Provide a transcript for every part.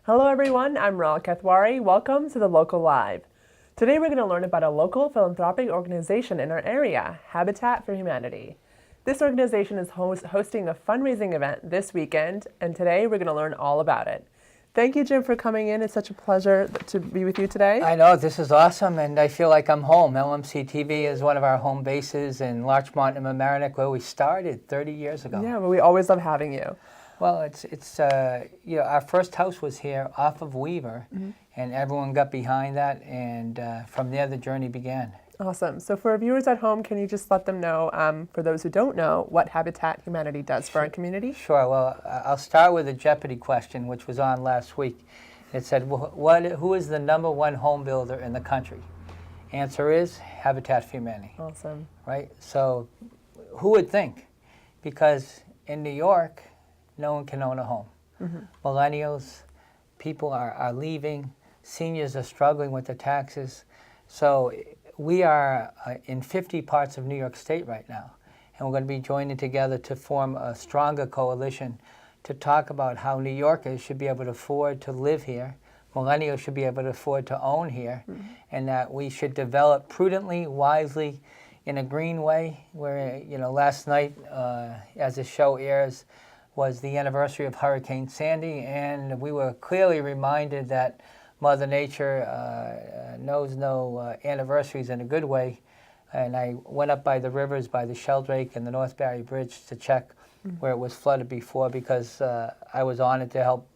Hello everyone, I'm Ral Kathwari. Welcome to the Local Live. Today we're going to learn about a local philanthropic organization in our area, Habitat for Humanity. This organization is hosting a fundraising event this weekend, and today we're going to learn all about it. Thank you, Jim, for coming in. It's such a pleasure to be with you today. I know, this is awesome, and I feel like I'm home. LMC TV is one of our home bases in Larchmont and Mamaroneck, where we started 30 years ago. Yeah, but we always love having you. Well, it's our first house was here off of Weaver, and everyone got behind that, and from there the journey began. Awesome. So for our viewers at home, can you just let them know, for those who don't know, what Habitat Humanity does for our community? Sure. Well, I'll start with a Jeopardy question, which was on last week. It said, who is the #1 home builder in the country? Answer is Habitat for Humanity. Awesome. Right? So who would think? Because in New York, no one can own a home. Millennials, people are leaving. Seniors are struggling with the taxes. So we are in 50 parts of New York State right now, and we're going to be joining together to form a stronger coalition to talk about how New Yorkers should be able to afford to live here, millennials should be able to afford to own here, and that we should develop prudently, wisely, in a green way. Where, last night, as the show airs, was the anniversary of Hurricane Sandy, and we were clearly reminded that Mother Nature knows no anniversaries in a good way. And I went up by the rivers, by the Sheldrake and the North Barry Bridge to check where it was flooded before, because I was honored to help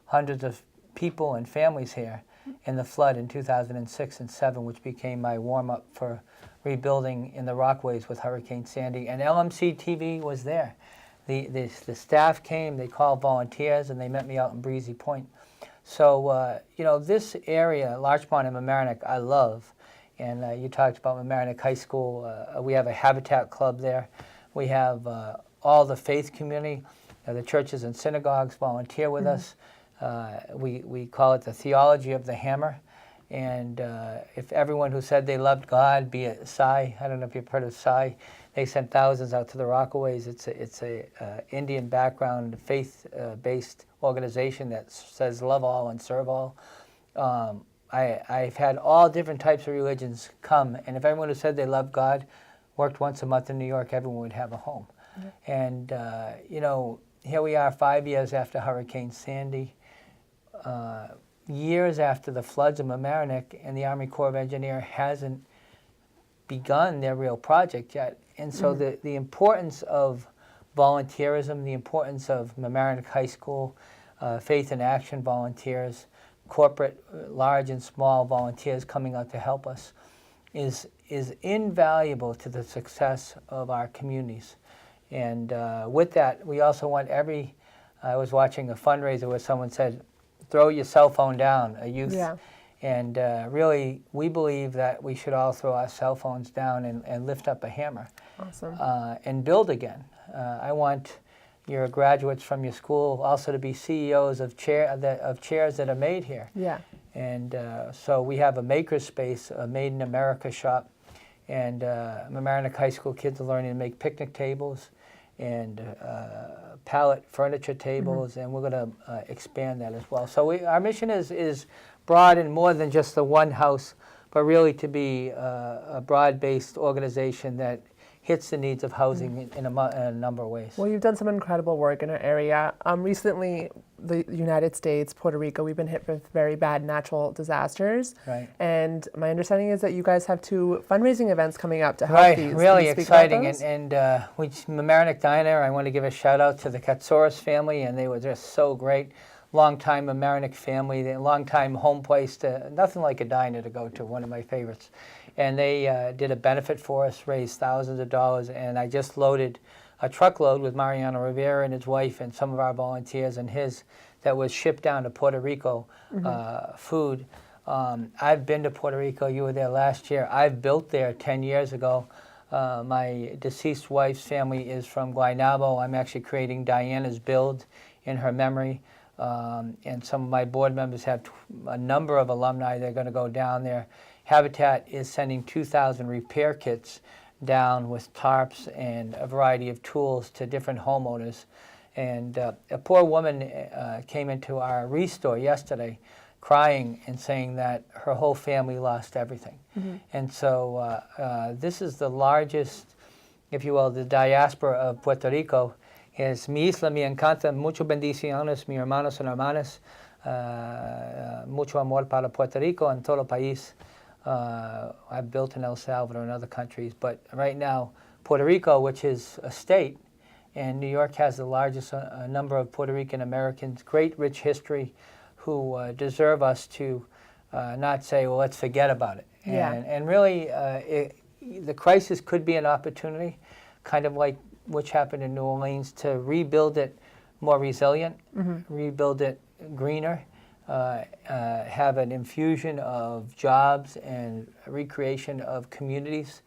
hundreds of people and families here in the flood in 2006 and 7, which became my warm-up for rebuilding in the Rockaways with Hurricane Sandy. And LMC TV was there. The staff came, they called volunteers, and they met me out in Breezy Point. So, this area, Larchmont and Mamaroneck, I love. And you talked about Mamaroneck High School. We have a Habitat Club there. We have all the faith community, the churches and synagogues volunteer with us. We call it the theology of the hammer. And if everyone who said they loved God, be it Psi, I don't know if you've heard of Psi, they sent thousands out to the Rockaways. It's a Indian background, faith-based organization that says love all and serve all. I've had all different types of religions come, and if everyone who said they loved God worked once a month in New York, everyone would have a home. And, here we are 5 years after Hurricane Sandy, years after the floods of Mamaroneck, and the Army Corps of Engineers hasn't begun their real project yet. And so the importance of volunteerism, the importance of Mamaroneck High School, Faith in Action volunteers, corporate, large and small volunteers coming out to help us is invaluable to the success of our communities. And with that, we also want I was watching a fundraiser where someone said, throw your cell phone down, a youth. Yeah. And really, we believe that we should all throw our cell phones down and lift up a hammer. Awesome. And build again. I want your graduates from your school also to be CEOs of chairs that are made here. Yeah. And so we have a makerspace, a Made in America shop, and Mamaroneck High School kids are learning to make picnic tables and pallet furniture tables, and we're going to expand that as well. So our mission is broad and more than just the one house, but really to be a broad-based organization that hits the needs of housing in a number of ways. Well, you've done some incredible work in our area. Recently, the United States, Puerto Rico, we've been hit with very bad natural disasters. Right. And my understanding is that you guys have 2 fundraising events coming up to help these. Right, really exciting. And Mamaroneck Diner, I want to give a shout out to the Katsouris family, and they were just so great. Long-time Mamaroneck family, long-time home place, nothing like a diner to go to, one of my favorites. And they did a benefit for us, raised thousands of dollars, and I just loaded a truckload with Mariano Rivera and his wife and some of our volunteers and his that was shipped down to Puerto Rico, food. I've been to Puerto Rico. You were there last year. I've built there 10 years ago. My deceased wife's family is from Guaynabo. I'm actually creating Diana's Build in her memory. And some of my board members have a number of alumni. They're going to go down there. Habitat is sending 2,000 repair kits down with tarps and a variety of tools to different homeowners. And a poor woman came into our restore yesterday crying and saying that her whole family lost everything. And so this is the largest, if you will, the diaspora of Puerto Rico. Es mi isla, me encanta, muchas bendiciones, mis hermanos y hermanas, mucho amor para Puerto Rico and todo el país. I've built in El Salvador and other countries, but right now, Puerto Rico, which is a state, and New York has the largest number of Puerto Rican Americans, great rich history, who deserve us to not say, well, let's forget about it. And really, the crisis could be an opportunity, kind of like which happened in New Orleans, to rebuild it more resilient, rebuild it greener, have an infusion of jobs and recreation of communities.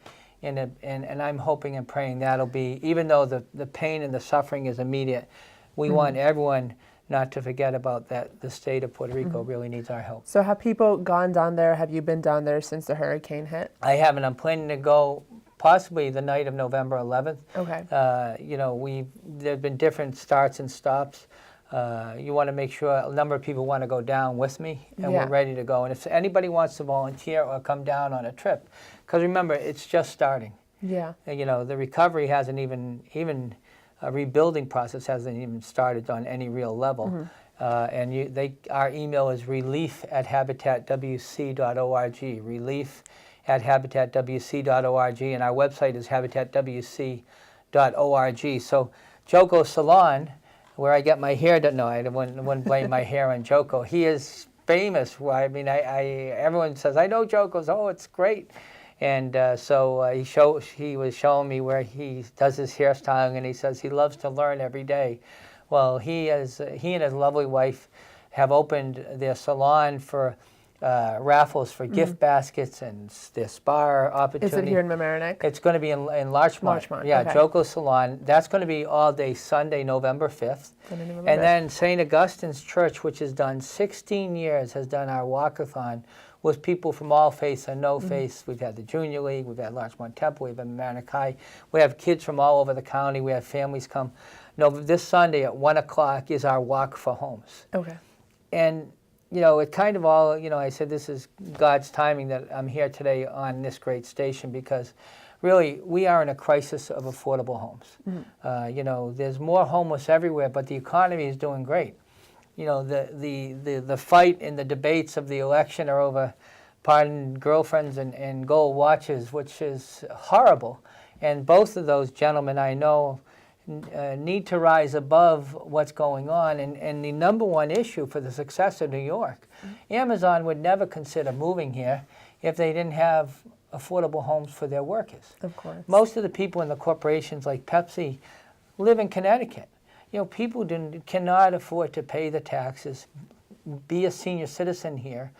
And I'm hoping and praying that'll be, even though the pain and the suffering is immediate, we want everyone not to forget about that. The state of Puerto Rico really needs our help. So have people gone down there? Have you been down there since the hurricane hit? I haven't. I'm planning to go possibly the night of November 11th. Okay. You know, there've been different starts and stops. You want to make sure a number of people want to go down with me, and we're ready to go. And if anybody wants to volunteer or come down on a trip, because remember, it's just starting. Yeah. And, you know, the recovery hasn't even a rebuilding process hasn't even started on any real level. And our email is relief@habitatwc.org, relief@habitatwc.org, and our website is habitatwc.org. So Joko Salon, where I get my hair done, no, I wouldn't blame my hair on Joko. He is famous. I mean, everyone says, I know Joko's, oh, it's great. And so he was showing me where he does his hairstyling, and he says he loves to learn every day. Well, he and his lovely wife have opened their salon for raffles for gift baskets and their spa opportunity. Is it here in Mamaroneck? It's going to be in Larchmont. Yeah, okay. Joko Salon. That's going to be all day Sunday, November 5th. And then St. Augustine's Church, which has done 16 years, has done our walkathon with people from all faiths and no faiths. We've had the Junior League, we've had Larchmont Temple, we've had Mamaroneck High. We have kids from all over the county. We have families come. No, this Sunday at 1 o'clock is our walk for homes. Okay. And you know, it kind of all, you know, I said this is God's timing that I'm here today on this great station, because really we are in a crisis of affordable homes. You know, there's more homeless everywhere, but the economy is doing great. You know, the fight and the debates of the election are over, pardon, girlfriends and gold watches, which is horrible. And both of those gentlemen I know need to rise above what's going on. And the number one issue for the success of New York, Amazon would never consider moving here if they didn't have affordable homes for their workers. Of course. Most of the people in the corporations like Pepsi live in Connecticut. You know, people cannot afford to pay the taxes, be a senior citizen here,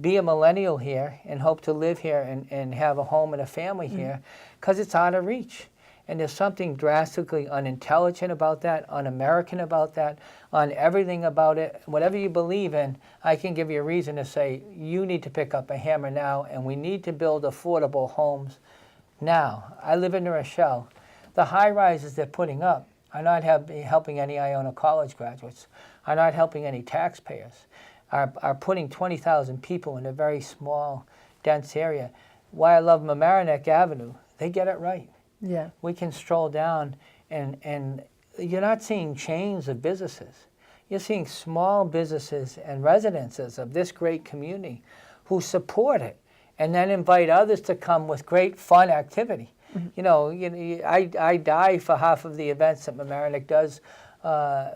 be a millennial here, and hope to live here and have a home and a family here, because it's out of reach. And there's something drastically unintelligent about that, un-American about that, on everything about it. Whatever you believe in, I can give you a reason to say you need to pick up a hammer now, and we need to build affordable homes now. I live in New Rochelle. The high-rises they're putting up are not helping any Iona College graduates, are not helping any taxpayers, are putting 20,000 people in a very small, dense area. Why I love Mamaroneck Avenue, they get it right. Yeah. We can stroll down and you're not seeing chains of businesses. You're seeing small businesses and residences of this great community who support it and then invite others to come with great fun activity. You know, I die for half of the events that Mamaroneck does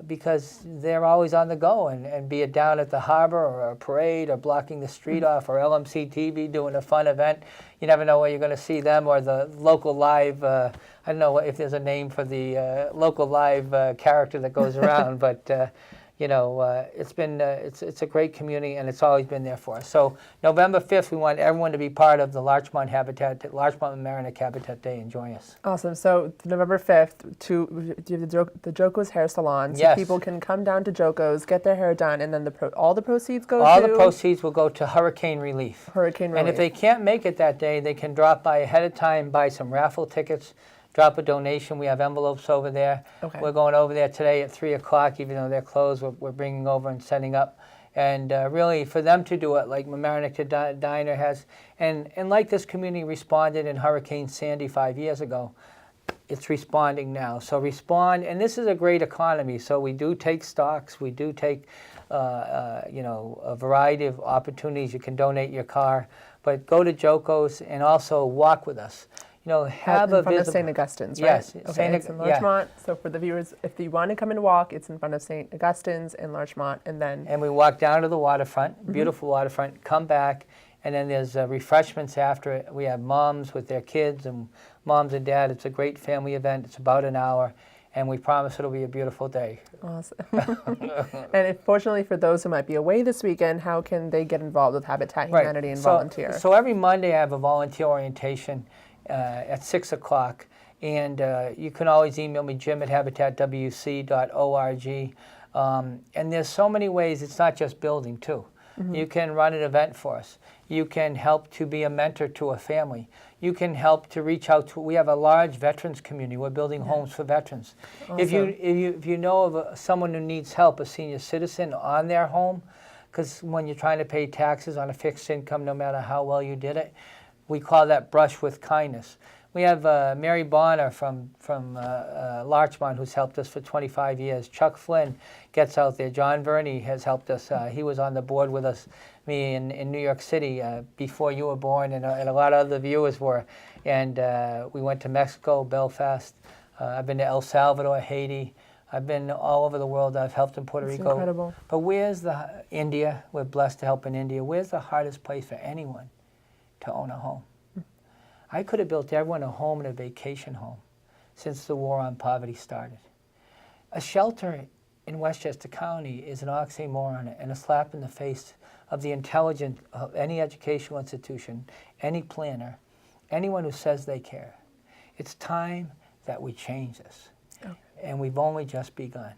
because they're always on the go, and be it down at the harbor or a parade or blocking the street off, or LMC TV doing a fun event. You never know where you're going to see them, or the local live, I don't know if there's a name for the local live character that goes around, but you know, it's a great community, and it's always been there for us. So November 5th, we want everyone to be part of the Larchmont Mamaroneck Habitat Day and join us. Awesome. So November 5th, do you have the Joko's Hair Salon, so people can come down to Joko's, get their hair done, and then all the proceeds go All the proceeds will go to hurricane relief. Hurricane relief. And if they can't make it that day, they can drop by ahead of time, buy some raffle tickets, drop a donation. We have envelopes over there. Okay. We're going over there today at 3 o'clock, even though they're closed. We're bringing over and setting up. And really, for them to do it, like Mamaroneck Diner has, and like this community responded in Hurricane Sandy 5 years ago, it's responding now. So respond, and this is a great economy. So we do take stocks. We do take, a variety of opportunities. You can donate your car, but go to Joco's and also walk with us. Have in front of St. Augustine's, right? Yes. Okay, it's in Larchmont. So for the viewers, if you want to come and walk, it's in front of St. Augustine's in Larchmont, and then... And we walk down to the waterfront, beautiful waterfront, come back, and then there's refreshments after it. We have moms with their kids and moms and dad. It's a great family event. It's about an hour, and we promise it'll be a beautiful day. Awesome. And fortunately for those who might be away this weekend, how can they get involved with Habitat Humanity and volunteer? So every Monday I have a volunteer orientation at 6 o'clock, and you can always email me, jim@habitatwc.org. And there's so many ways. It's not just building, too. You can run an event for us. You can help to be a mentor to a family. You can help to reach out to, we have a large veterans community. We're building homes for veterans. Awesome. If you know of someone who needs help, a senior citizen on their home, because when you're trying to pay taxes on a fixed income, no matter how well you did it, we call that brush with kindness. We have Mary Bonner from Larchmont, who's helped us for 25 years. Chuck Flynn gets out there. John Verney has helped us. He was on the board with us, me in New York City before you were born, and a lot of other viewers were. And we went to Mexico, Belfast. I've been to El Salvador, Haiti. I've been all over the world. I've helped in Puerto Rico. Incredible. But where's India? We're blessed to help in India. Where's the hardest place for anyone to own a home? I could have built everyone a home and a vacation home since the war on poverty started. A shelter in Westchester County is an oxymoron and a slap in the face of the intelligence of any educational institution, any planner, anyone who says they care. It's time that we change this. Oh. And we've only just begun.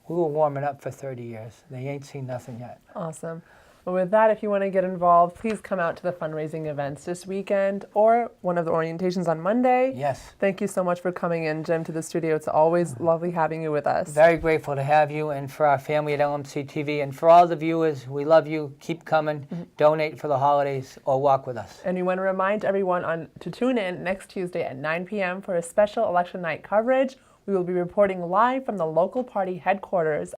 We were warming up for 30 years. They ain't seen nothing yet. Awesome. Well, with that, if you want to get involved, please come out to the fundraising events this weekend or one of the orientations on Monday. Yes. Thank you so much for coming in, Jim, to the studio. It's always lovely having you with us. Very grateful to have you, and for our family at LMC TV. And for all the viewers, we love you. Keep coming. Donate for the holidays or walk with us. And we want to remind everyone to tune in next Tuesday at 9 p.m. for a special election night coverage. We will be reporting live from the local party headquarters